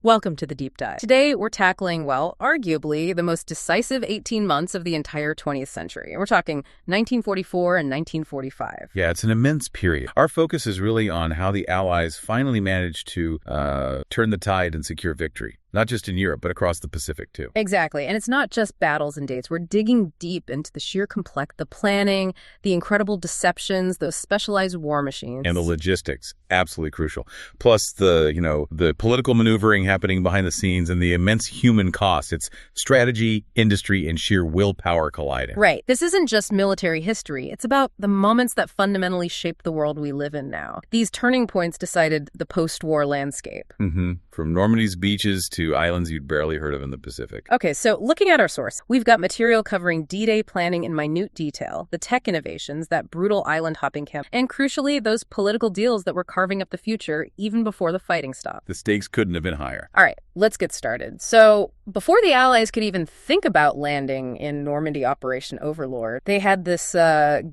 Welcome to the Deep Dive. Today, we're tackling, well, arguably the most decisive 18 months of the entire 20th century. We're talking 1944 and 1945. Yeah, it's an immense period. Our focus is really on how the Allies finally managed to turn the tide and secure victory. Not just in Europe, but across the Pacific, too. Exactly. And it's not just battles and dates. We're digging deep into the sheer the planning, the incredible deceptions, those specialized war machines. And the logistics, absolutely crucial. Plus the political maneuvering happening behind the scenes and the immense human cost. It's strategy, industry, and sheer willpower colliding. Right. This isn't just military history. It's about the moments that fundamentally shaped the world we live in now. These turning points decided the post-war landscape. From Normandy's beaches to islands you'd barely heard of in the Pacific. Okay, so looking at our source, we've got material covering D-Day planning in minute detail, the tech innovations, that brutal island hopping camp, and crucially, those political deals that were carving up the future even before the fighting stopped. The stakes couldn't have been higher. All right, let's get started. So before the Allies could even think about landing in Normandy Operation Overlord, they had this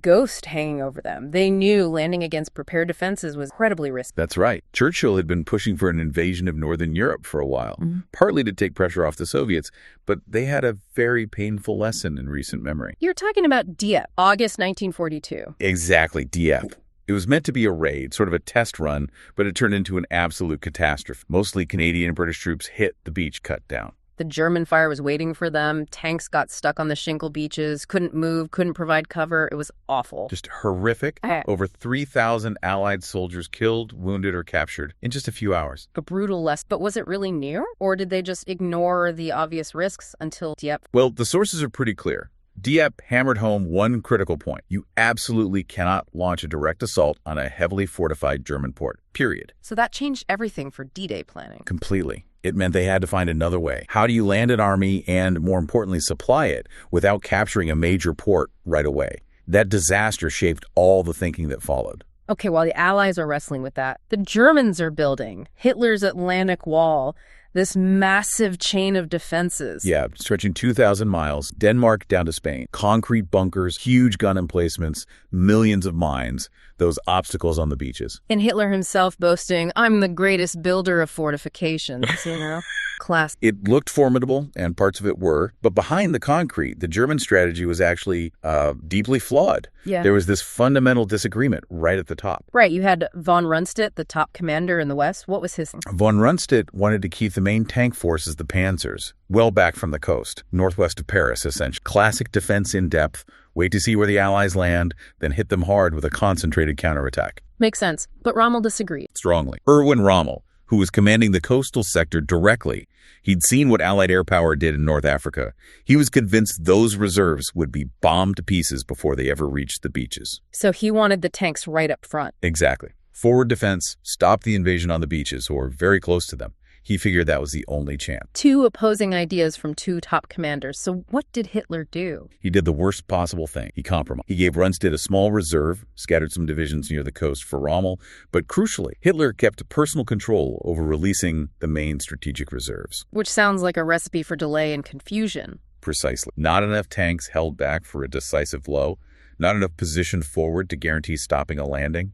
ghost hanging over them. They knew landing against prepared defenses was incredibly risky. That's right. Churchill had been pushing for an invasion of Northern Europe for a while, partly to take pressure off the Soviets, but they had a very painful lesson in recent memory. You're talking about Dieppe, August 1942. Exactly, Dieppe. It was meant to be a raid, sort of a test run, but it turned into an absolute catastrophe. Mostly Canadian and British troops hit the beach cut down. The German fire was waiting for them. Tanks got stuck on the shingle beaches, couldn't move, couldn't provide cover. It was awful. Just horrific. Over 3,000 Allied soldiers killed, wounded, or captured in just a few hours. A brutal lesson. But was it really near? Or did they just ignore the obvious risks until Dieppe? Well, the sources are pretty clear. Dieppe hammered home one critical point. You absolutely cannot launch a direct assault on a heavily fortified German port, period. So that changed everything for D-Day planning. Completely. It meant they had to find another way. How do you land an army and, more importantly, supply it without capturing a major port right away? That disaster shaped all the thinking that followed. Okay, while the Allies are wrestling with that, the Germans are building Hitler's Atlantic Wall, this massive chain of defenses. Yeah, stretching 2,000 miles, Denmark down to Spain. Concrete bunkers, huge gun emplacements, millions of mines, those obstacles on the beaches. And Hitler himself boasting, I'm the greatest builder of fortifications, Class. It looked formidable, and parts of it were, but behind the concrete, the German strategy was actually deeply flawed. Yeah. There was this fundamental disagreement right at the top. Right, you had von Rundstedt, the top commander in the West. What was his? Von Rundstedt wanted to keep the main tank forces, the Panzers, well back from the coast, northwest of Paris, essentially. Classic defense in depth, wait to see where the Allies land, then hit them hard with a concentrated counterattack. Makes sense, but Rommel disagreed. Strongly. Erwin Rommel, who was commanding the coastal sector directly, he'd seen what Allied air power did in North Africa. He was convinced those reserves would be bombed to pieces before they ever reached the beaches. So he wanted the tanks right up front. Exactly. Forward defense, stop the invasion on the beaches or very close to them. He figured that was the only chance. Two opposing ideas from two top commanders. So what did Hitler do? He did the worst possible thing. He compromised. He gave Rundstedt a small reserve, scattered some divisions near the coast for Rommel, but crucially, Hitler kept personal control over releasing the main strategic reserves. Which sounds like a recipe for delay and confusion. Precisely. Not enough tanks held back for a decisive blow, not enough positioned forward to guarantee stopping a landing.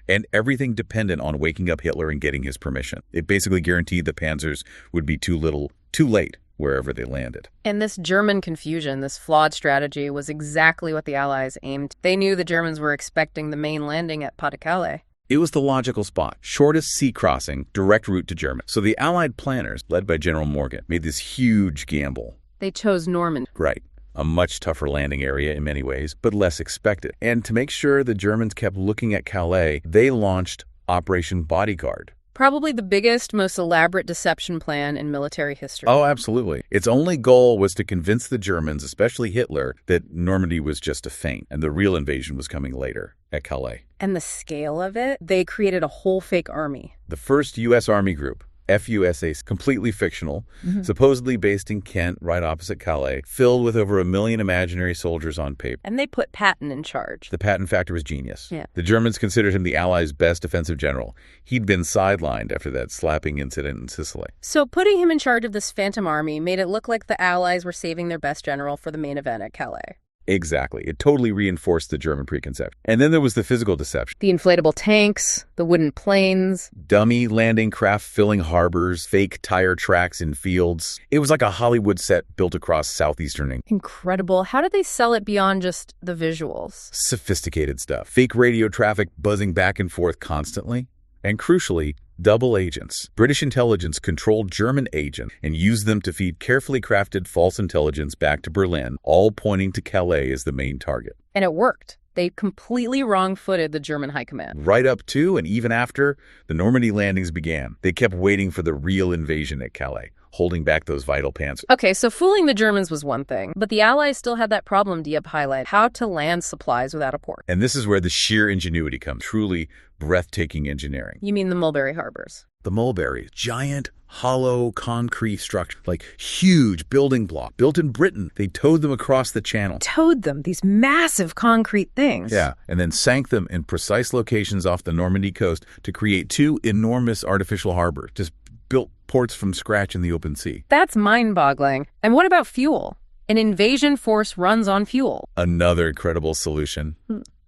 And everything dependent on waking up Hitler and getting his permission. It basically guaranteed the Panzers would be too late wherever they landed. And this German confusion, this flawed strategy, was exactly what the Allies aimed. They knew the Germans were expecting the main landing at Pas-de-Calais. It was the logical spot, shortest sea crossing, direct route to Germany. So the Allied planners, led by General Morgan, made this huge gamble. They chose Normandy. Right. A much tougher landing area in many ways, but less expected. And to make sure the Germans kept looking at Calais, they launched Operation Bodyguard. Probably the biggest, most elaborate deception plan in military history. Oh, absolutely. Its only goal was to convince the Germans, especially Hitler, that Normandy was just a feint and the real invasion was coming later at Calais. And the scale of it? They created a whole fake army. The first U.S. Army group, FUSA, completely fictional, supposedly based in Kent, right opposite Calais, filled with over 1 million imaginary soldiers on paper. And they put Patton in charge. The Patton factor was genius. Yeah. The Germans considered him the Allies' best defensive general. He'd been sidelined after that slapping incident in Sicily. So putting him in charge of this phantom army made it look like the Allies were saving their best general for the main event at Calais. Exactly. It totally reinforced the German preconception. And then there was the physical deception. The inflatable tanks, the wooden planes. Dummy landing craft filling harbors, fake tire tracks in fields. It was like a Hollywood set built across southeastern England. Incredible. How did they sell it beyond just the visuals? Sophisticated stuff. Fake radio traffic buzzing back and forth constantly. And crucially, double agents. British intelligence controlled German agents and used them to feed carefully crafted false intelligence back to Berlin, all pointing to Calais as the main target. And it worked. They completely wrong-footed the German high command. Right up to and even after the Normandy landings began, they kept waiting for the real invasion at Calais, holding back those vital panzers. Okay, so fooling the Germans was one thing, but the Allies still had that problem Diab highlighted, how to land supplies without a port. And this is where the sheer ingenuity comes, truly breathtaking engineering. You mean the Mulberry Harbors? The Mulberry, giant, hollow concrete structure, like huge building block, built in Britain. They towed them across the channel. Towed them, these massive concrete things. Yeah, and then sank them in precise locations off the Normandy coast to create two enormous artificial harbors, just built ports from scratch in the open sea. That's mind-boggling. And what about fuel? An invasion force runs on fuel. Another incredible solution.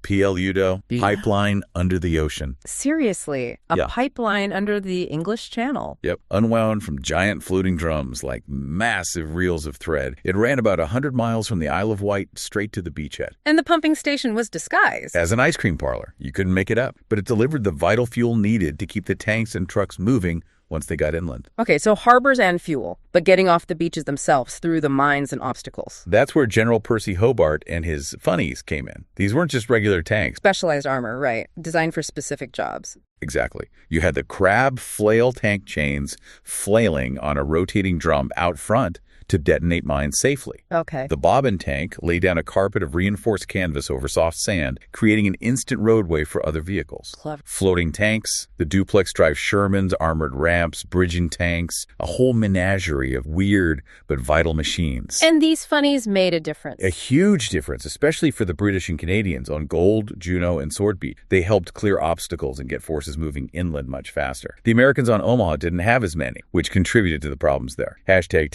PLUDO, pipeline under the ocean. Seriously, a pipeline under the English Channel. Yep, unwound from giant floating drums like massive reels of thread. It ran about 100 miles from the Isle of Wight straight to the beachhead. And the pumping station was disguised As an ice cream parlor. You couldn't make it up. But it delivered the vital fuel needed to keep the tanks and trucks moving once they got inland. Okay, so harbors and fuel, but getting off the beaches themselves through the mines and obstacles. That's where General Percy Hobart and his funnies came in. These weren't just regular tanks. Specialized armor, right. Designed for specific jobs. Exactly. You had the crab flail tank chains flailing on a rotating drum out front to detonate mines safely. Okay. The bobbin tank laid down a carpet of reinforced canvas over soft sand, creating an instant roadway for other vehicles. Clever. Floating tanks, the duplex-drive Shermans, armored ramps, bridging tanks, a whole menagerie of weird but vital machines. And these funnies made a difference. A huge difference, especially for the British and Canadians on Gold, Juno, and Sword Beach. They helped clear obstacles and get forces moving inland much faster. The Americans on Omaha didn't have as many, which contributed to the problems there. Hashtag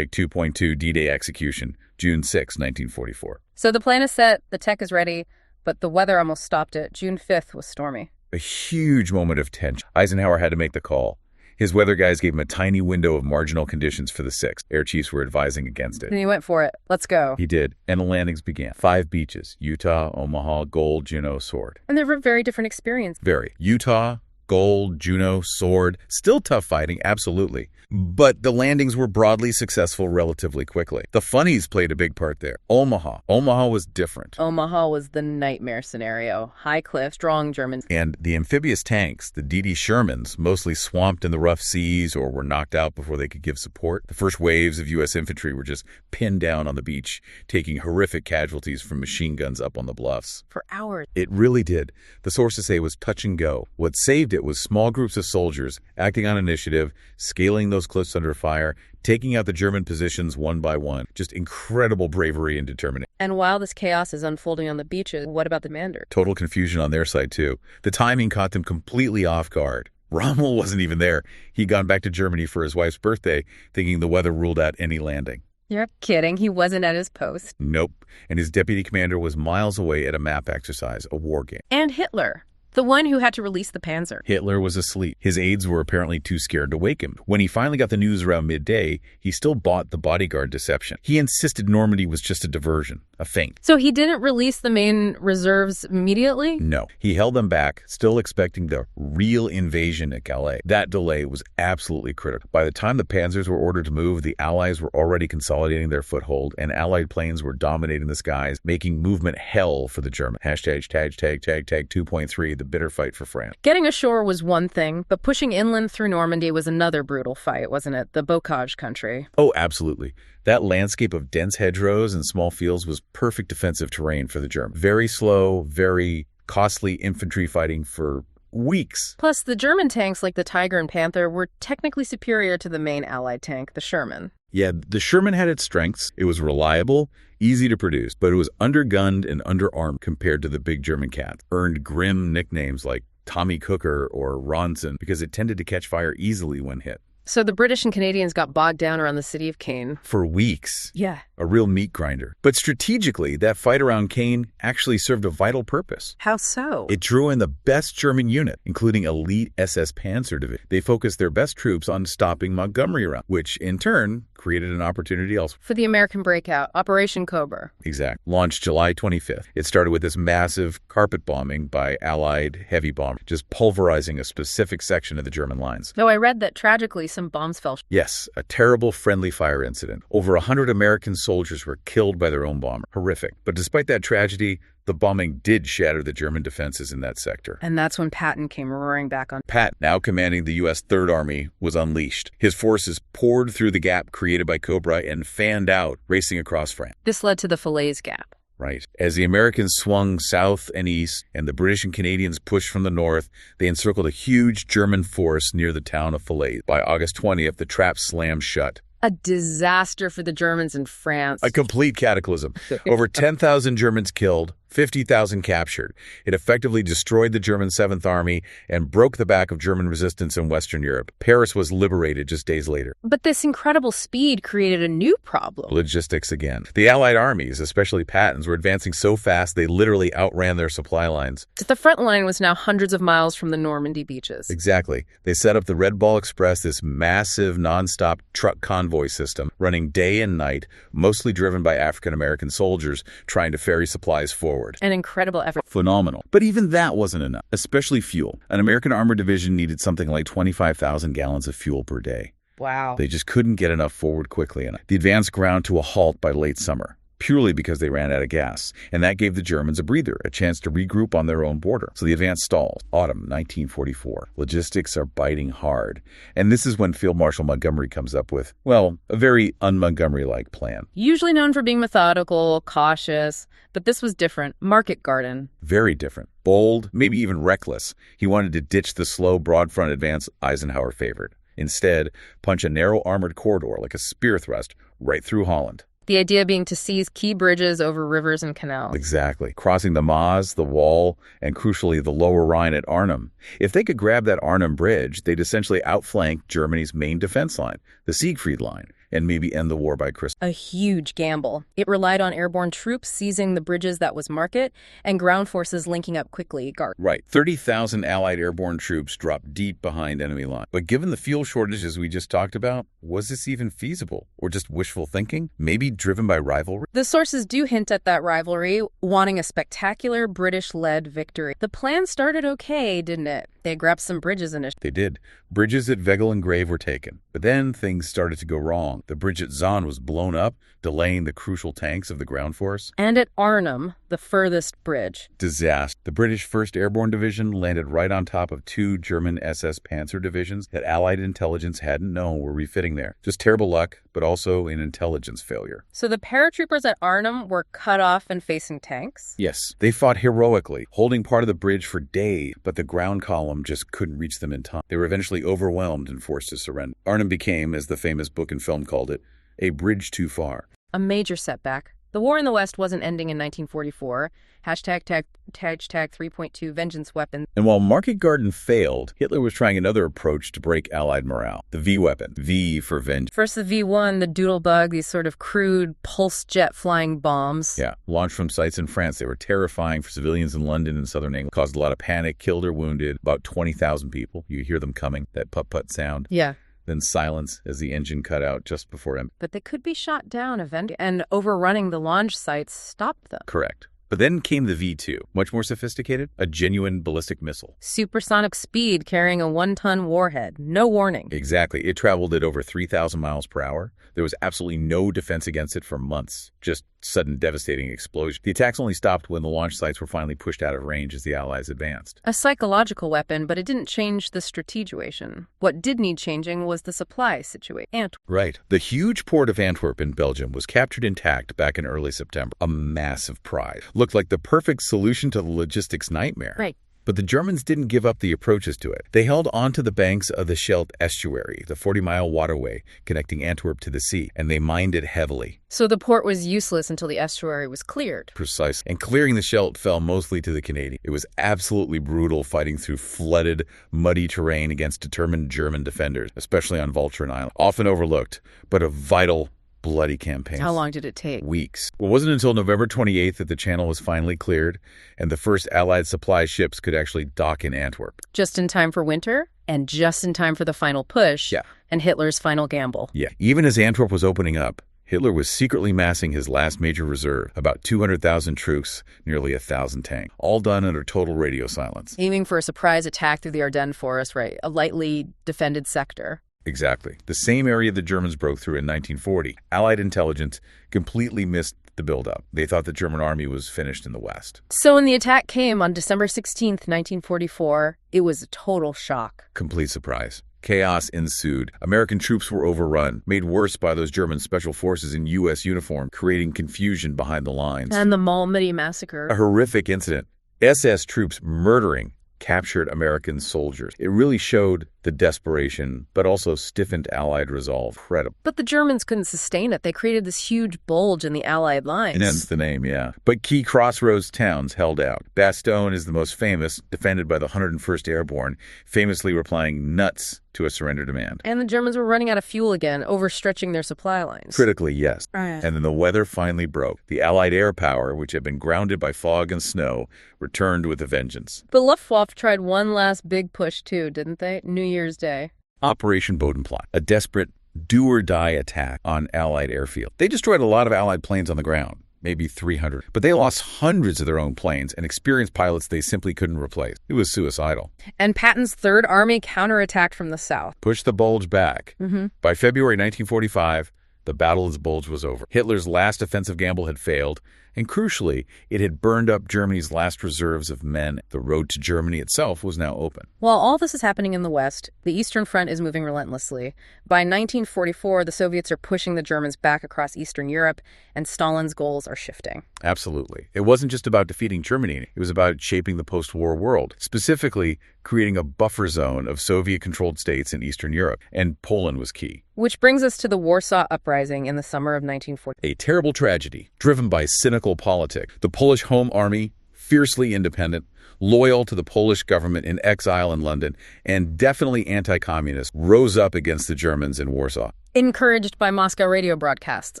2.2 D-Day execution, June 6, 1944. So the plan is set, the tech is ready, but the weather almost stopped it. June 5th was stormy. A huge moment of tension. Eisenhower had to make the call. His weather guys gave him a tiny window of marginal conditions for the 6th. Air chiefs were advising against it. And he went for it. Let's go. He did, and the landings began. 5 beaches, Utah, Omaha, Gold, Juno, Sword. And they were very different experiences. Very. Utah, Gold, Juno, Sword. Still tough fighting, absolutely. But the landings were broadly successful relatively quickly. The funnies played a big part there. Omaha was different. Omaha was the nightmare scenario. High cliffs, strong Germans. And the amphibious tanks, the DD Shermans, mostly swamped in the rough seas or were knocked out before they could give support. The first waves of U.S. infantry were just pinned down on the beach, taking horrific casualties from machine guns up on the bluffs. For hours. It really did. The sources say it was touch and go. What saved it was small groups of soldiers acting on initiative, scaling those cliffs under fire, taking out the German positions one by one. Just incredible bravery and determination. And while this chaos is unfolding on the beaches, what about the commander? Total confusion on their side, too. The timing caught them completely off guard. Rommel wasn't even there. He'd gone back to Germany for his wife's birthday, thinking the weather ruled out any landing. You're kidding. He wasn't at his post. Nope. And his deputy commander was miles away at a map exercise, a war game. And Hitler. The one who had to release the Panzer. Hitler was asleep. His aides were apparently too scared to wake him. When he finally got the news around midday, he still bought the bodyguard deception. He insisted Normandy was just a diversion, a feint. So he didn't release the main reserves immediately? No. He held them back, still expecting the real invasion at Calais. That delay was absolutely critical. By the time the panzers were ordered to move, the Allies were already consolidating their foothold, and Allied planes were dominating the skies, making movement hell for the Germans. Hashtag 2.3, the bitter fight for France. Getting ashore was one thing, but pushing inland through Normandy was another brutal fight, wasn't it? The Bocage country. Oh, absolutely. That landscape of dense hedgerows and small fields was perfect defensive terrain for the Germans. Very slow, very costly infantry fighting for weeks. Plus, the German tanks like the Tiger and Panther were technically superior to the main Allied tank, the Sherman. Yeah, the Sherman had its strengths. It was reliable, easy to produce, but it was undergunned and underarmed compared to the big German cats. Earned grim nicknames like Tommy Cooker or Ronson because it tended to catch fire easily when hit. So the British and Canadians got bogged down around the city of Caen. For weeks. Yeah. a real meat grinder. But strategically, that fight around Caen actually served a vital purpose. How so? It drew in the best German unit, including elite SS Panzer Division. They focused their best troops on stopping Montgomery around, which in turn created an opportunity elsewhere. For the American breakout, Operation Cobra. Exact. Launched July 25th. It started with this massive carpet bombing by Allied heavy bombers, just pulverizing a specific section of the German lines. Though I read that tragically some bombs fell. Yes, a terrible friendly fire incident. Over 100 American soldiers were killed by their own bomber. Horrific. But despite that tragedy, the bombing did shatter the German defenses in that sector. And that's when Patton came roaring back on. Patton, now commanding the U.S. Third Army, was unleashed. His forces poured through the gap created by Cobra and fanned out, racing across France. This led to the Falaise Gap. Right. As the Americans swung south and east, and the British and Canadians pushed from the north, they encircled a huge German force near the town of Falaise. By August 20th, the trap slammed shut. A disaster for the Germans in France. A complete cataclysm. Over 10,000 Germans killed, 50,000 captured. It effectively destroyed the German 7th Army and broke the back of German resistance in Western Europe. Paris was liberated just days later. But this incredible speed created a new problem. Logistics again. The Allied armies, especially Patton's, were advancing so fast they literally outran their supply lines. The front line was now hundreds of miles from the Normandy beaches. Exactly. They set up the Red Ball Express, this massive nonstop truck convoy system, running day and night, mostly driven by African-American soldiers trying to ferry supplies forward. An incredible effort. Phenomenal. But even that wasn't enough, especially fuel. An American armored division needed something like 25,000 gallons of fuel per day. Wow. They just couldn't get enough forward quickly enough. The advance ground to a halt by late summer, purely because they ran out of gas. And that gave the Germans a breather, a chance to regroup on their own border. So the advance stalled. Autumn 1944. Logistics are biting hard. And this is when Field Marshal Montgomery comes up with, well, a very un-Montgomery-like plan. Usually known for being methodical, cautious, but this was different. Market garden. Very different. Bold, maybe even reckless. He wanted to ditch the slow, broad front advance Eisenhower favored. Instead, punch a narrow armored corridor like a spear thrust right through Holland. The idea being to seize key bridges over rivers and canals. Exactly. Crossing the Maas, the Wall, and crucially the lower Rhine at Arnhem. If they could grab that Arnhem bridge, they'd essentially outflank Germany's main defense line, the Siegfried Line, and maybe end the war by Christmas. A huge gamble. It relied on airborne troops seizing the bridges that was market and ground forces linking up quickly. Right. 30,000 Allied airborne troops dropped deep behind enemy lines. But given the fuel shortages we just talked about, was this even feasible? Or just wishful thinking? Maybe driven by rivalry? The sources do hint at that rivalry, wanting a spectacular British-led victory. The plan started okay, didn't it? They grabbed some bridges initially. They did. Bridges at Veghel and Grave were taken. But then things started to go wrong. The bridge at Zahn was blown up, delaying the crucial tanks of the ground force. And at Arnhem, the furthest bridge. Disaster. The British 1st Airborne Division landed right on top of 2 German SS Panzer divisions that Allied intelligence hadn't known were refitting there. Just terrible luck, but also an intelligence failure. So the paratroopers at Arnhem were cut off and facing tanks? Yes. They fought heroically, holding part of the bridge for days, but the ground column just couldn't reach them in time. They were eventually overwhelmed and forced to surrender. Arnhem became, as the famous book and film called it, a bridge too far. A major setback. The war in the West wasn't ending in 1944. Hashtag 3.2 vengeance weapon. And while Market Garden failed, Hitler was trying another approach to break Allied morale. The V weapon. V for vengeance. First the V1, the Doodlebug, these sort of crude pulse jet flying bombs. Yeah, launched from sites in France. They were terrifying for civilians in London and southern England. Caused a lot of panic, killed or wounded about 20,000 people. You hear them coming, that putt-putt sound. Yeah. Then silence as the engine cut out just before impact. But they could be shot down eventually, and overrunning the launch sites stopped them. Correct. But then came the V2, much more sophisticated, a genuine ballistic missile. Supersonic speed carrying a 1-ton warhead. No warning. Exactly. It traveled at over 3,000 miles per hour. There was absolutely no defense against it for months. Just sudden devastating explosion. The attacks only stopped when the launch sites were finally pushed out of range as the Allies advanced. A psychological weapon, but it didn't change the strateguation. What did need changing was the supply situation. Right. The huge port of Antwerp in Belgium was captured intact back in early September. A massive prize. Looked like the perfect solution to the logistics nightmare. Right. But the Germans didn't give up the approaches to it. They held onto the banks of the Scheldt estuary, the 40-mile waterway connecting Antwerp to the sea, and they mined it heavily. So the port was useless until the estuary was cleared. Precisely. And clearing the Scheldt fell mostly to the Canadians. It was absolutely brutal fighting through flooded, muddy terrain against determined German defenders, especially on Walcheren Island. Often overlooked, but a vital bloody campaigns. How long did it take? Weeks. It wasn't until November 28th that the channel was finally cleared and the first Allied supply ships could actually dock in Antwerp. Just in time for winter and just in time for the final push and Hitler's final gamble. Yeah. Even as Antwerp was opening up, Hitler was secretly massing his last major reserve, about 200,000 troops, nearly 1,000 tanks, all done under total radio silence. Aiming for a surprise attack through the Ardennes forest, right? A lightly defended sector. Exactly. The same area the Germans broke through in 1940. Allied intelligence completely missed the buildup. They thought the German army was finished in the West. So when the attack came on December 16th, 1944, it was a total shock. Complete surprise. Chaos ensued. American troops were overrun, made worse by those German special forces in U.S. uniform, creating confusion behind the lines. And the Malmedy massacre. A horrific incident. SS troops murdering captured American soldiers. It really showed the desperation, but also stiffened Allied resolve. Incredible. But the Germans couldn't sustain it. They created this huge bulge in the Allied lines. And hence the name, yeah. But key crossroads towns held out. Bastogne is the most famous, defended by the 101st Airborne, famously replying nuts to a surrender demand. And the Germans were running out of fuel again, overstretching their supply lines. Critically, yes. Right. And then the weather finally broke. The Allied air power, which had been grounded by fog and snow, returned with a vengeance. But Luftwaffe tried one last big push too, didn't they? New Year's Day. Operation Bodenplatte, a desperate do-or-die attack on Allied airfield. They destroyed a lot of Allied planes on the ground, maybe 300. But they lost hundreds of their own planes and experienced pilots they simply couldn't replace. It was suicidal. And Patton's Third Army counterattacked from the south. Pushed the bulge back. By February 1945, the Battle of the Bulge was over. Hitler's last offensive gamble had failed, and crucially, it had burned up Germany's last reserves of men. The road to Germany itself was now open. While all this is happening in the West, the Eastern Front is moving relentlessly. By 1944, the Soviets are pushing the Germans back across Eastern Europe, and Stalin's goals are shifting. Absolutely. It wasn't just about defeating Germany. It was about shaping the post-war world, specifically creating a buffer zone of Soviet-controlled states in Eastern Europe, and Poland was key. Which brings us to the Warsaw Uprising in the summer of 1940. A terrible tragedy, driven by cynical politics. The Polish Home Army, fiercely independent, loyal to the Polish government in exile in London, and definitely anti-communist, rose up against the Germans in Warsaw. Encouraged by Moscow radio broadcasts,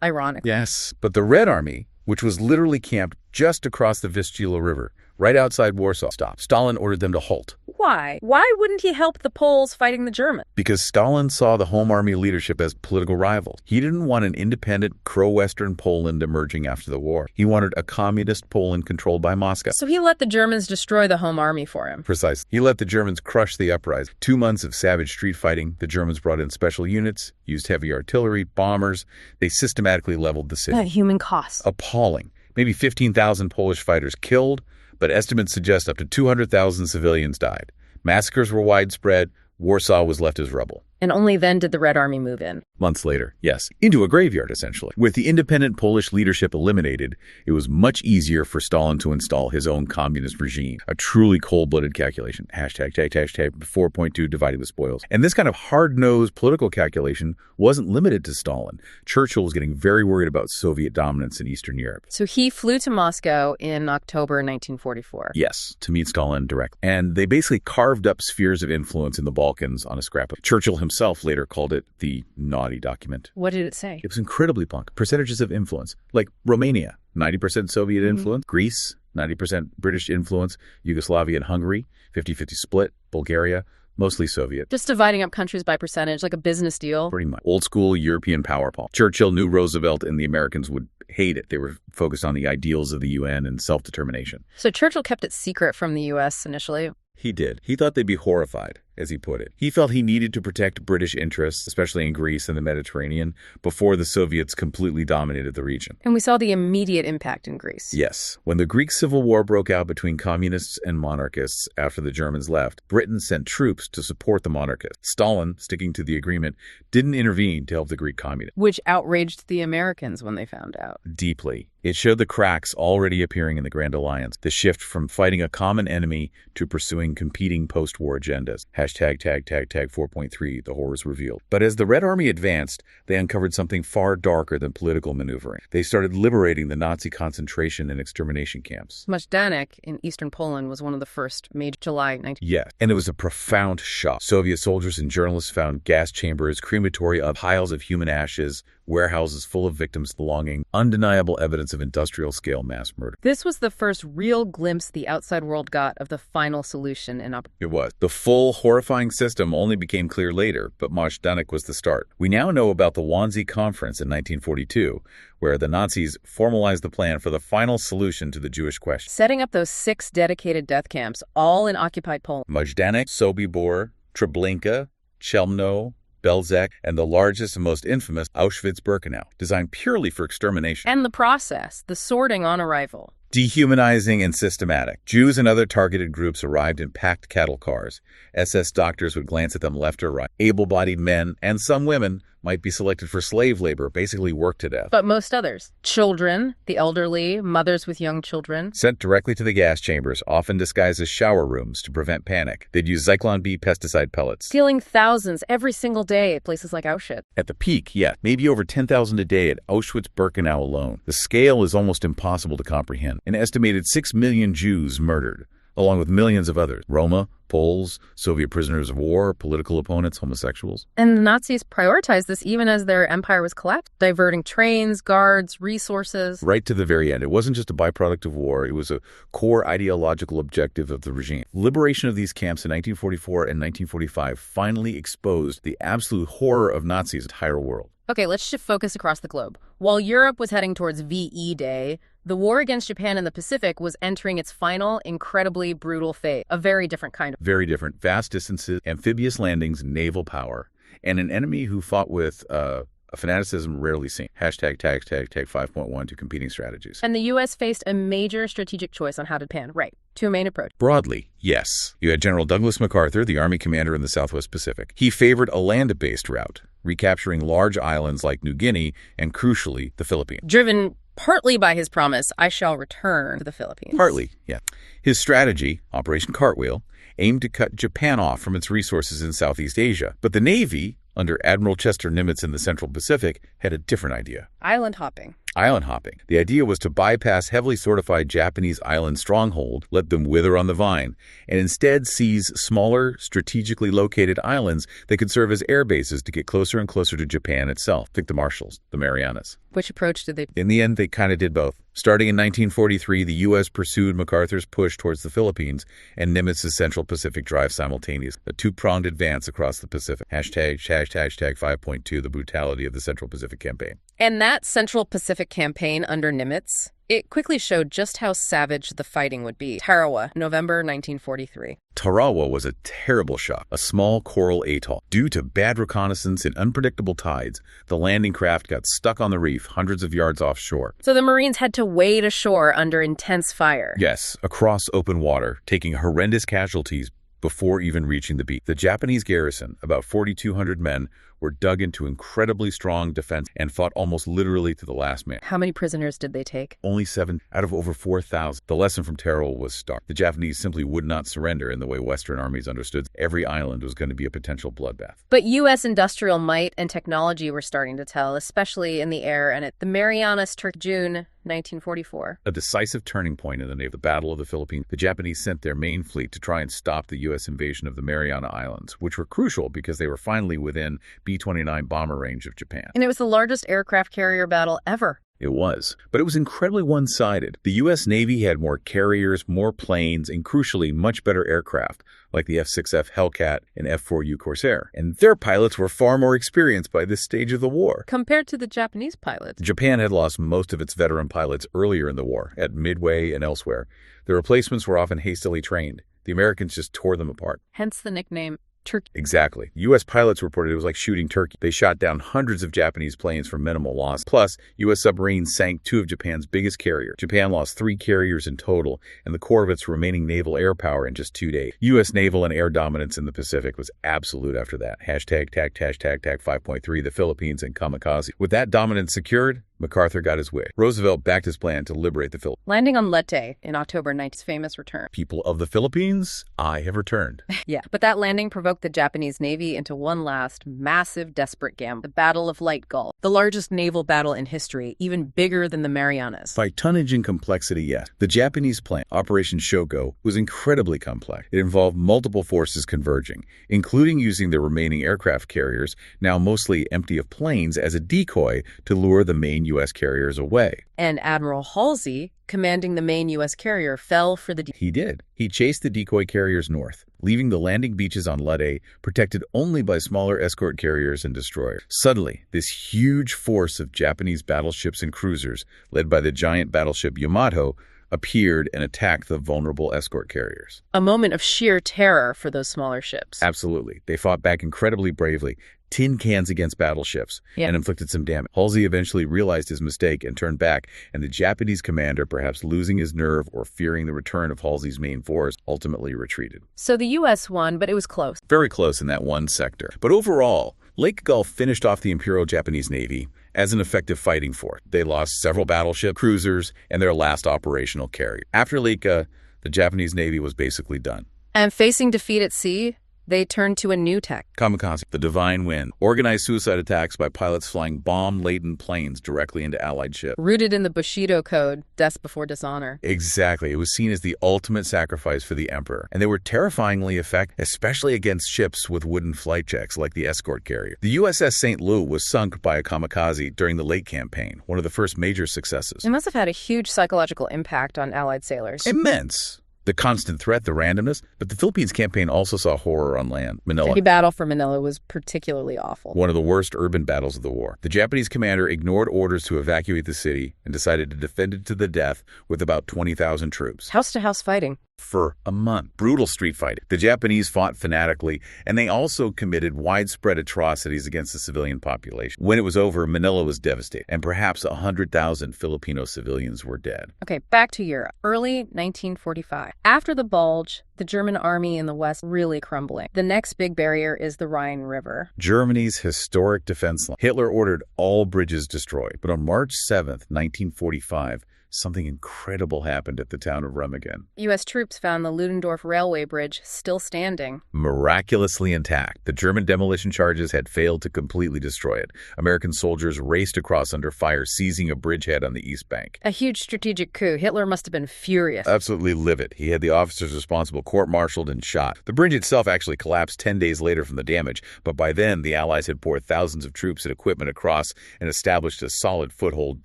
ironically. Yes, but the Red Army, which was literally camped just across the Vistula River, right outside Warsaw, stopped. Stalin ordered them to halt. Why? Why wouldn't he help the Poles fighting the Germans? Because Stalin saw the Home Army leadership as political rivals. He didn't want an independent, pro-Western Poland emerging after the war. He wanted a communist Poland controlled by Moscow. So he let the Germans destroy the Home Army for him. Precisely. He let the Germans crush the uprising. 2 months of savage street fighting. The Germans brought in special units, used heavy artillery, bombers. They systematically leveled the city. At human cost. Appalling. Maybe 15,000 Polish fighters killed, but estimates suggest up to 200,000 civilians died. Massacres were widespread. Warsaw was left as rubble. And only then did the Red Army move in. Months later, yes, into a graveyard, essentially. With the independent Polish leadership eliminated, it was much easier for Stalin to install his own communist regime. A truly cold-blooded calculation. Hashtag 4.2 dividing the spoils. And this kind of hard-nosed political calculation wasn't limited to Stalin. Churchill was getting very worried about Soviet dominance in Eastern Europe. So he flew to Moscow in October 1944. Yes, to meet Stalin directly. And they basically carved up spheres of influence in the Balkans on a scrap of Churchill himself later called it the naughty document. What did it say? It was incredibly punk. Percentages of influence, like Romania, 90% Soviet influence, Greece, 90% British influence, Yugoslavia and Hungary, 50-50 split, Bulgaria, mostly Soviet. Just dividing up countries by percentage, like a business deal. Pretty much. Old school European power pole. Churchill knew Roosevelt and the Americans would hate it. They were focused on the ideals of the UN and self-determination. So Churchill kept it secret from the U.S. initially. He did. He thought they'd be horrified, as he put it. He felt he needed to protect British interests, especially in Greece and the Mediterranean, before the Soviets completely dominated the region. And we saw the immediate impact in Greece. Yes. When the Greek Civil War broke out between communists and monarchists after the Germans left, Britain sent troops to support the monarchists. Stalin, sticking to the agreement, didn't intervene to help the Greek communists. Which outraged the Americans when they found out. Deeply. It showed the cracks already appearing in the Grand Alliance, the shift from fighting a common enemy to pursuing competing post-war agendas. Hashtag 4.3, the horrors revealed. But as the Red Army advanced, they uncovered something far darker than political maneuvering. They started liberating the Nazi concentration and extermination camps. Majdanek in eastern Poland was one of the first, made July 19... Yes, and it was a profound shock. Soviet soldiers and journalists found gas chambers, crematoria, piles of human ashes, warehouses full of victims belonging, undeniable evidence of industrial-scale mass murder. This was the first real glimpse the outside world got of the final solution in operation. It was. The full, horrifying system only became clear later, but Majdanek was the start. We now know about the Wannsee Conference in 1942, where the Nazis formalized the plan for the final solution to the Jewish question. Setting up those 6 dedicated death camps, all in occupied Poland. Majdanek, Sobibor, Treblinka, Chelmno, Belzec, and the largest and most infamous Auschwitz-Birkenau, designed purely for extermination. And the process, the sorting on arrival. Dehumanizing and systematic. Jews and other targeted groups arrived in packed cattle cars. SS doctors would glance at them left or right. Able-bodied men, and some women, might be selected for slave labor, basically worked to death. But most others. Children, the elderly, mothers with young children. Sent directly to the gas chambers, often disguised as shower rooms to prevent panic. They'd use Zyklon B pesticide pellets. Killing thousands every single day at places like Auschwitz. At the peak, maybe over 10,000 a day at Auschwitz-Birkenau alone. The scale is almost impossible to comprehend. An estimated 6 million Jews murdered, along with millions of others. Roma, Poles, Soviet prisoners of war, political opponents, homosexuals. And the Nazis prioritized this even as their empire was collapsed, diverting trains, guards, resources. Right to the very end. It wasn't just a byproduct of war. It was a core ideological objective of the regime. Liberation of these camps in 1944 and 1945 finally exposed the absolute horror of Nazis' entire world. Okay, let's shift focus across the globe. While Europe was heading towards VE Day, the war against Japan in the Pacific was entering its final, incredibly brutal phase. A very different kind of. Very different. Vast distances, amphibious landings, naval power, and an enemy who fought with a fanaticism rarely seen. Hashtag 5.1 to competing strategies. And the U.S. faced a major strategic choice on how to Japan. Right. 2 main approaches. Broadly, yes. You had General Douglas MacArthur, the Army commander in the Southwest Pacific. He favored a land-based route, recapturing large islands like New Guinea and, crucially, the Philippines. Driven partly by his promise, I shall return to the Philippines. Partly, yeah. His strategy, Operation Cartwheel, aimed to cut Japan off from its resources in Southeast Asia. But the Navy, under Admiral Chester Nimitz in the Central Pacific, had a different idea. Island hopping. Island hopping. The idea was to bypass heavily fortified Japanese island stronghold, let them wither on the vine, and instead seize smaller, strategically located islands that could serve as air bases to get closer and closer to Japan itself. Think the Marshalls, the Marianas. Which approach did they? In the end, they kind of did both. Starting in 1943, the U.S. pursued MacArthur's push towards the Philippines and Nimitz's Central Pacific drive simultaneously. A two-pronged advance across the Pacific. Hashtag 5.2, the brutality of the Central Pacific Campaign. And that Central Pacific Campaign under Nimitz, it quickly showed just how savage the fighting would be. Tarawa, November 1943. Tarawa was a terrible shock, a small coral atoll. Due to bad reconnaissance and unpredictable tides, the landing craft got stuck on the reef hundreds of yards offshore. So the Marines had to wade ashore under intense fire. Yes, across open water, taking horrendous casualties before even reaching the beach. The Japanese garrison, about 4,200 men, were dug into incredibly strong defense and fought almost literally to the last man. How many prisoners did they take? Only 7 out of over 4,000. The lesson from Tarawa was stark. The Japanese simply would not surrender in the way Western armies understood. Every island was going to be a potential bloodbath. But U.S. industrial might and technology were starting to tell, especially in the air and at the Marianas, June 1944. A decisive turning point in the Navy, the Battle of the Philippines. The Japanese sent their main fleet to try and stop the U.S. invasion of the Mariana Islands, which were crucial because they were finally within B-29 bomber range of Japan. And it was the largest aircraft carrier battle ever. It was. But it was incredibly one-sided. The U.S. Navy had more carriers, more planes, and crucially, much better aircraft, like the F-6F Hellcat and F-4U Corsair. And their pilots were far more experienced by this stage of the war. Compared to the Japanese pilots. Japan had lost most of its veteran pilots earlier in the war, at Midway and elsewhere. The replacements were often hastily trained. The Americans just tore them apart. Hence the nickname Turkey. Exactly. U.S. pilots reported it was like shooting turkey. They shot down hundreds of Japanese planes for minimal loss. Plus, U.S. submarines sank 2 of Japan's biggest carriers. Japan lost 3 carriers in total, and the core of its remaining naval air power in just 2 days. U.S. naval and air dominance in the Pacific was absolute after that. Hashtag 5.3, the Philippines and kamikaze. With that dominance secured, MacArthur got his wish. Roosevelt backed his plan to liberate the Philippines. Landing on Leyte in October 19's famous return. People of the Philippines, I have returned. Yeah, but that landing provoked the Japanese Navy into one last massive, desperate gamble, the Battle of Leyte Gulf. the largest naval battle in history, even bigger than the Marianas. By tonnage and complexity, yes. The Japanese plan, Operation Shoko, was incredibly complex. It involved multiple forces converging, including using the remaining aircraft carriers, now mostly empty of planes, as a decoy to lure the main U.S. carriers away. And Admiral Halsey, commanding the main U.S. carrier, fell for the He did. He chased the decoy carriers north, leaving the landing beaches on Lade protected only by smaller escort carriers and destroyers. Suddenly, this huge force of Japanese battleships and cruisers, led by the giant battleship Yamato, appeared and attacked the vulnerable escort carriers. A moment of sheer terror for those smaller ships. Absolutely. They fought back incredibly bravely, tin cans against battleships, and inflicted some damage. Halsey eventually realized his mistake and turned back, and the Japanese commander, perhaps losing his nerve or fearing the return of Halsey's main force, ultimately retreated. So the U.S. won, but it was close. Very close in that one sector. But overall, Lake Gulf finished off the Imperial Japanese Navy as an effective fighting force. They lost several battleships, cruisers, and their last operational carrier. After Lake, the Japanese Navy was basically done. And facing defeat at sea, they turned to a new tech. Kamikaze, the divine wind, organized suicide attacks by pilots flying bomb-laden planes directly into Allied ships. Rooted in the Bushido Code, death before dishonor. Exactly. It was seen as the ultimate sacrifice for the emperor. And they were terrifyingly effective, especially against ships with wooden flight decks like the escort carrier. The USS St. Louis was sunk by a kamikaze during the Lake Campaign, one of the first major successes. It must have had a huge psychological impact on Allied sailors. Immense. The constant threat, the randomness, but the Philippines campaign also saw horror on land. Manila. The battle for Manila was particularly awful. One of the worst urban battles of the war. The Japanese commander ignored orders to evacuate the city and decided to defend it to the death with about 20,000 troops. House-to-house fighting. For a month. Brutal street fighting. The Japanese fought fanatically, and they also committed widespread atrocities against the civilian population. When it was over, Manila was devastated, and perhaps 100,000 Filipino civilians were dead. Okay, back to Europe. Early 1945. After the Bulge, the German army in the west really crumbling. The next big barrier is the Rhine River. Germany's historic defense line. Hitler ordered all bridges destroyed, but on March 7th, 1945, something incredible happened at the town of Remagen. U.S. troops found the Ludendorff Railway Bridge still standing. Miraculously intact. The German demolition charges had failed to completely destroy it. American soldiers raced across under fire, seizing a bridgehead on the east bank. A huge strategic coup. Hitler must have been furious. Absolutely livid. He had the officers responsible court-martialed and shot. The bridge itself actually collapsed 10 days later from the damage, but by then the Allies had poured thousands of troops and equipment across and established a solid foothold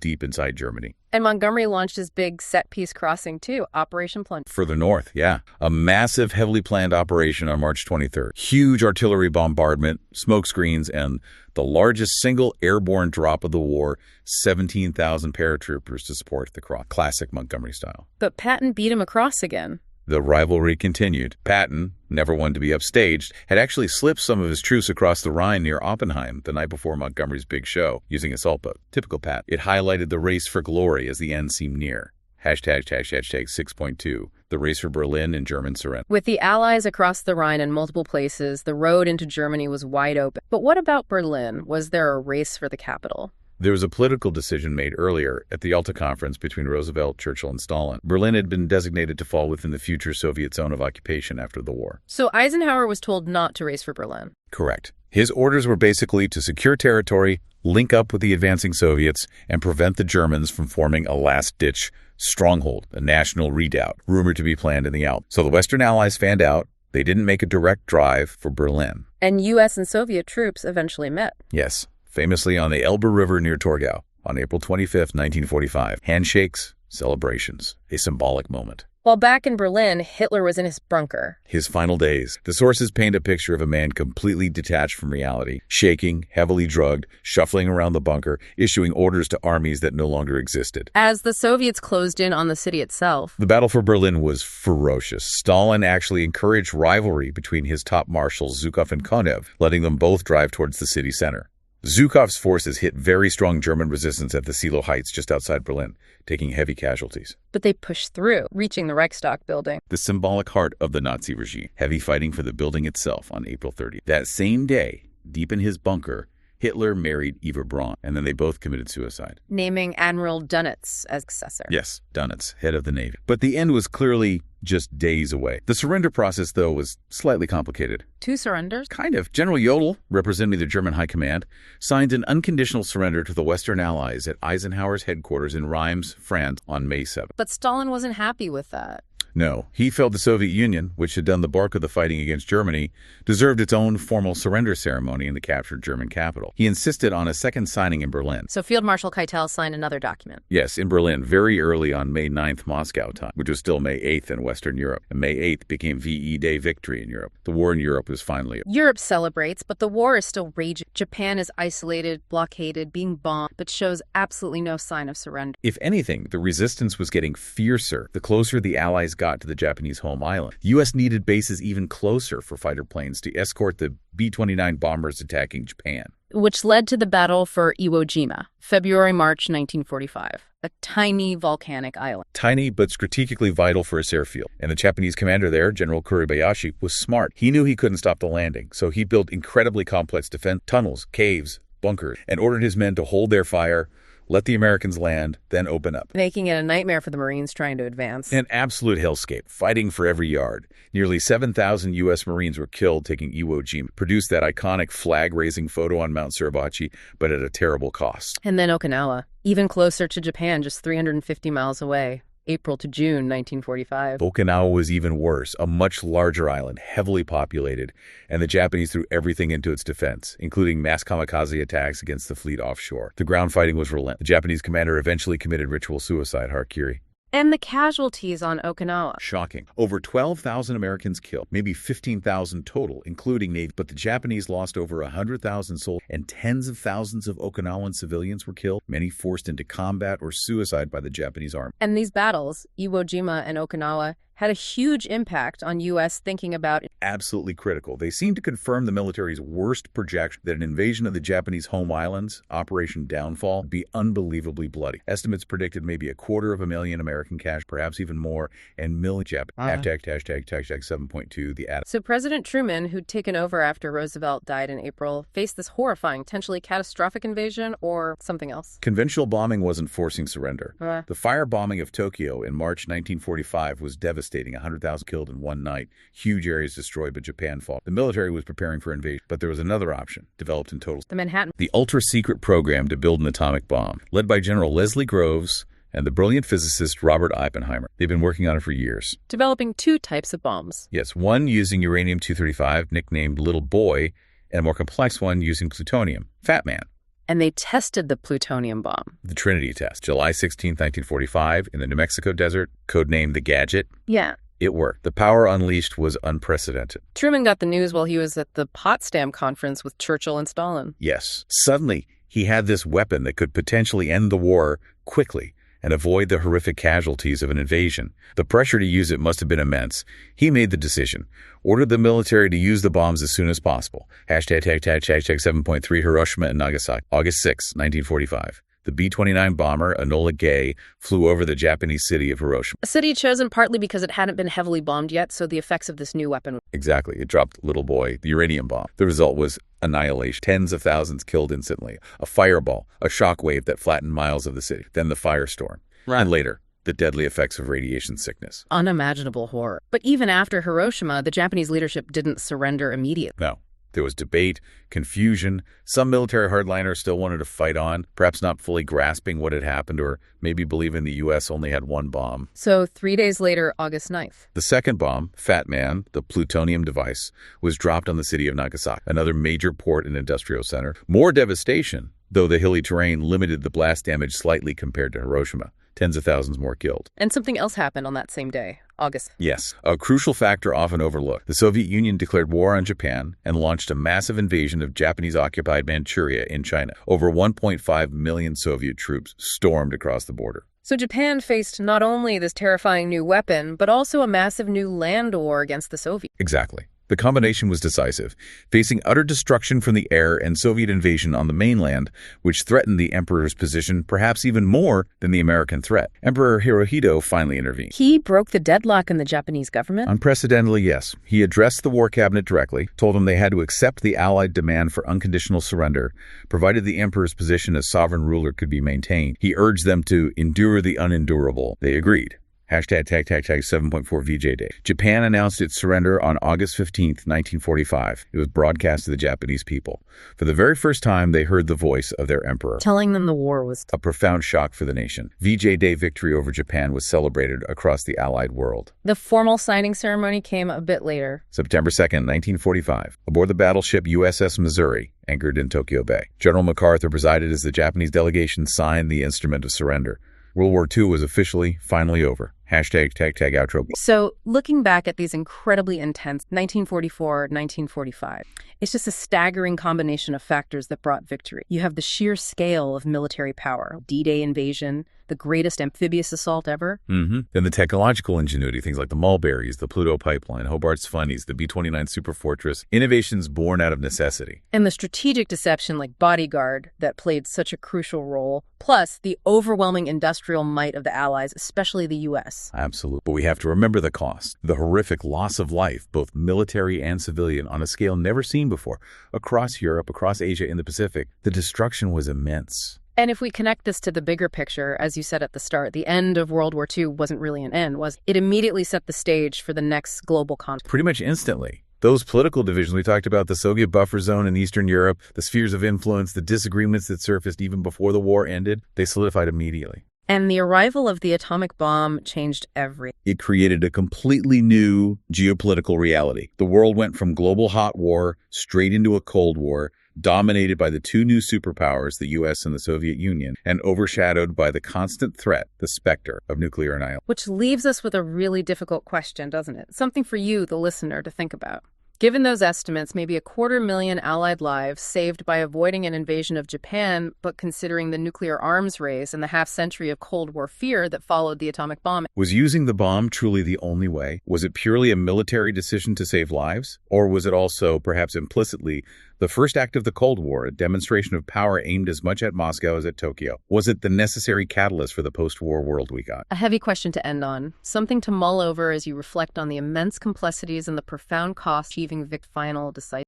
deep inside Germany. And Montgomery launched his big set-piece crossing, too, Operation Plunder. Further north, yeah. A massive, heavily planned operation on March 23rd. Huge artillery bombardment, smoke screens, and the largest single airborne drop of the war, 17,000 paratroopers to support the cross. Classic Montgomery style. But Patton beat him across again. The rivalry continued. Patton, never one to be upstaged, had actually slipped some of his troops across the Rhine near Oppenheim the night before Montgomery's big show, using a assault boat. Typical Pat. It highlighted the race for glory as the end seemed near. Hashtag 6.2, the race for Berlin and German surrender. With the Allies across the Rhine in multiple places, the road into Germany was wide open. But what about Berlin? Was there a race for the capital? There was a political decision made earlier at the Yalta Conference between Roosevelt, Churchill, and Stalin. Berlin had been designated to fall within the future Soviet zone of occupation after the war. So Eisenhower was told not to race for Berlin. Correct. His orders were basically to secure territory, link up with the advancing Soviets, and prevent the Germans from forming a last-ditch stronghold, a national redoubt, rumored to be planned in the Alps. So the Western Allies fanned out. They didn't make a direct drive for Berlin. And U.S. and Soviet troops eventually met. Yes. Famously on the Elbe River near Torgau on April 25th, 1945. Handshakes, celebrations, a symbolic moment. While back in Berlin, Hitler was in his bunker. His final days. The sources paint a picture of a man completely detached from reality, shaking, heavily drugged, shuffling around the bunker, issuing orders to armies that no longer existed. As the Soviets closed in on the city itself. The battle for Berlin was ferocious. Stalin actually encouraged rivalry between his top marshals Zhukov and Konev, letting them both drive towards the city center. Zhukov's forces hit very strong German resistance at the Silo Heights just outside Berlin, taking heavy casualties. But they pushed through, reaching the Reichstag building. The symbolic heart of the Nazi regime. Heavy fighting for the building itself on April 30th. That same day, deep in his bunker, Hitler married Eva Braun, and then they both committed suicide. Naming Admiral Dönitz as successor. Yes, Dönitz, head of the Navy. But the end was clearly just days away. The surrender process, though, was slightly complicated. 2 surrenders? Kind of. General Jodl, representing the German High Command, signed an unconditional surrender to the Western Allies at Eisenhower's headquarters in Rheims, France, on May 7th. But Stalin wasn't happy with that. No, he felt the Soviet Union, which had done the bulk of the fighting against Germany, deserved its own formal surrender ceremony in the captured German capital. He insisted on a second signing in Berlin. So Field Marshal Keitel signed another document. Yes, in Berlin, very early on May 9th Moscow time, which was still May 8th in Western Europe. And May 8th became VE Day victory in Europe. The war in Europe was finally over. Europe celebrates, but the war is still raging. Japan is isolated, blockaded, being bombed, but shows absolutely no sign of surrender. If anything, the resistance was getting fiercer the closer the Allies got to the Japanese home island. The U.S. needed bases even closer for fighter planes to escort the B-29 bombers attacking Japan. Which led to the battle for Iwo Jima, February-March 1945, a tiny volcanic island. Tiny, but strategically vital for its airfield. And the Japanese commander there, General Kuribayashi, was smart. He knew he couldn't stop the landing, so he built incredibly complex defense tunnels, caves, bunkers, and ordered his men to hold their fire, let the Americans land, then open up. Making it a nightmare for the Marines trying to advance. An absolute hellscape, fighting for every yard. Nearly 7,000 U.S. Marines were killed taking Iwo Jima. Produced that iconic flag-raising photo on Mount Suribachi, but at a terrible cost. And then Okinawa, even closer to Japan, just 350 miles away. April to June 1945. Okinawa was even worse, a much larger island, heavily populated, and the Japanese threw everything into its defense, including mass kamikaze attacks against the fleet offshore. The ground fighting was relentless. The Japanese commander eventually committed ritual suicide, harakiri. And the casualties on Okinawa. Shocking. Over 12,000 Americans killed, maybe 15,000 total, including Navy. But the Japanese lost over 100,000 soldiers, and tens of thousands of Okinawan civilians were killed, many forced into combat or suicide by the Japanese army. And these battles, Iwo Jima and Okinawa, had a huge impact on U.S. thinking about... Absolutely critical. They seemed to confirm the military's worst projection that an invasion of the Japanese home islands, Operation Downfall, would be unbelievably bloody. Estimates predicted maybe 250,000 American casualties, perhaps even more, and million Japanese. Hashtag 7.2, the atom. So President Truman, who'd taken over after Roosevelt died in April, faced this horrifying, potentially catastrophic invasion or something else. Conventional bombing wasn't forcing surrender. The firebombing of Tokyo in March 1945 was devastating. 100,000 killed in one night, huge areas destroyed, but Japan fought. The military was preparing for invasion, but there was another option, developed in total. The Manhattan. The ultra-secret program to build an atomic bomb, led by General Leslie Groves and the brilliant physicist Robert Oppenheimer. They've been working on it for years. Developing 2 types of bombs. Yes, one using uranium-235, nicknamed Little Boy, and a more complex one using plutonium, Fat Man. And they tested the plutonium bomb. The Trinity test, July 16, 1945, in the New Mexico desert, codenamed the Gadget. Yeah. It worked. The power unleashed was unprecedented. Truman got the news while he was at the Potsdam Conference with Churchill and Stalin. Yes. Suddenly, he had this weapon that could potentially end the war quickly and avoid the horrific casualties of an invasion. The pressure to use it must have been immense. He made the decision, ordered the military to use the bombs as soon as possible. Hashtag 7.3 Hiroshima and Nagasaki. August 6, 1945. The B-29 bomber, Enola Gay, flew over the Japanese city of Hiroshima. A city chosen partly because it hadn't been heavily bombed yet, so the effects of this new weapon... Exactly. It dropped Little Boy, the uranium bomb. The result was annihilation. Tens of thousands killed instantly. A fireball, a shockwave that flattened miles of the city. Then the firestorm. And later, the deadly effects of radiation sickness. Unimaginable horror. But even after Hiroshima, the Japanese leadership didn't surrender immediately. No. There was debate, confusion. Some military hardliners still wanted to fight on, perhaps not fully grasping what had happened or maybe believing the U.S. only had one bomb. So 3 days later, August 9th. The second bomb, Fat Man, the plutonium device, was dropped on the city of Nagasaki, another major port and industrial center. More devastation, though the hilly terrain limited the blast damage slightly compared to Hiroshima. Tens of thousands more killed. And something else happened on that same day, August. Yes, a crucial factor often overlooked. The Soviet Union declared war on Japan and launched a massive invasion of Japanese-occupied Manchuria in China. Over 1.5 million Soviet troops stormed across the border. So Japan faced not only this terrifying new weapon, but also a massive new land war against the Soviets. Exactly. The combination was decisive, facing utter destruction from the air and Soviet invasion on the mainland, which threatened the emperor's position perhaps even more than the American threat. Emperor Hirohito finally intervened. He broke the deadlock in the Japanese government? Unprecedentedly, yes. He addressed the war cabinet directly, told them they had to accept the Allied demand for unconditional surrender, provided the emperor's position as sovereign ruler could be maintained. He urged them to endure the unendurable. They agreed. Hashtag 7.4 VJ Day. Japan announced its surrender on August 15th, 1945. It was broadcast to the Japanese people. For the very first time, they heard the voice of their emperor, telling them the war was a profound shock for the nation. VJ Day victory over Japan was celebrated across the Allied world. The formal signing ceremony came a bit later. September 2nd, 1945. Aboard the battleship USS Missouri, anchored in Tokyo Bay. General MacArthur presided as the Japanese delegation signed the instrument of surrender. World War II was officially, finally over. Hashtag outro. So, looking back at these incredibly intense 1944, 1945, it's just a staggering combination of factors that brought victory. You have the sheer scale of military power, D-Day invasion, the greatest amphibious assault ever. Then the technological ingenuity, things like the Mulberries, the Pluto pipeline, Hobart's Funnies, the B-29 Superfortress, innovations born out of necessity. And the strategic deception like Bodyguard that played such a crucial role, plus the overwhelming industrial might of the Allies, especially the U.S. Absolutely. But we have to remember the cost, the horrific loss of life, both military and civilian, on a scale never seen before. Across Europe, across Asia, in the Pacific, the destruction was immense. And if we connect this to the bigger picture, as you said at the start, the end of World War II wasn't really an end, was it? Immediately set the stage for the next global conflict. Pretty much instantly. Those political divisions we talked about, the Soviet buffer zone in Eastern Europe, the spheres of influence, the disagreements that surfaced even before the war ended, they solidified immediately. And the arrival of the atomic bomb changed everything. It created a completely new geopolitical reality. The world went from global hot war straight into a Cold War, dominated by the two new superpowers, the U.S. and the Soviet Union, and overshadowed by the constant threat, the specter of nuclear annihilation. Which leaves us with a really difficult question, doesn't it? Something for you, the listener, to think about. Given those estimates, maybe 250,000 Allied lives saved by avoiding an invasion of Japan, but considering the nuclear arms race and the half-century of Cold War fear that followed the atomic bomb. Was using the bomb truly the only way? Was it purely a military decision to save lives? Or was it also, perhaps implicitly, the first act of the Cold War, a demonstration of power aimed as much at Moscow as at Tokyo? Was it the necessary catalyst for the post-war world we got? A heavy question to end on, something to mull over as you reflect on the immense complexities and the profound cost achieving final decisive.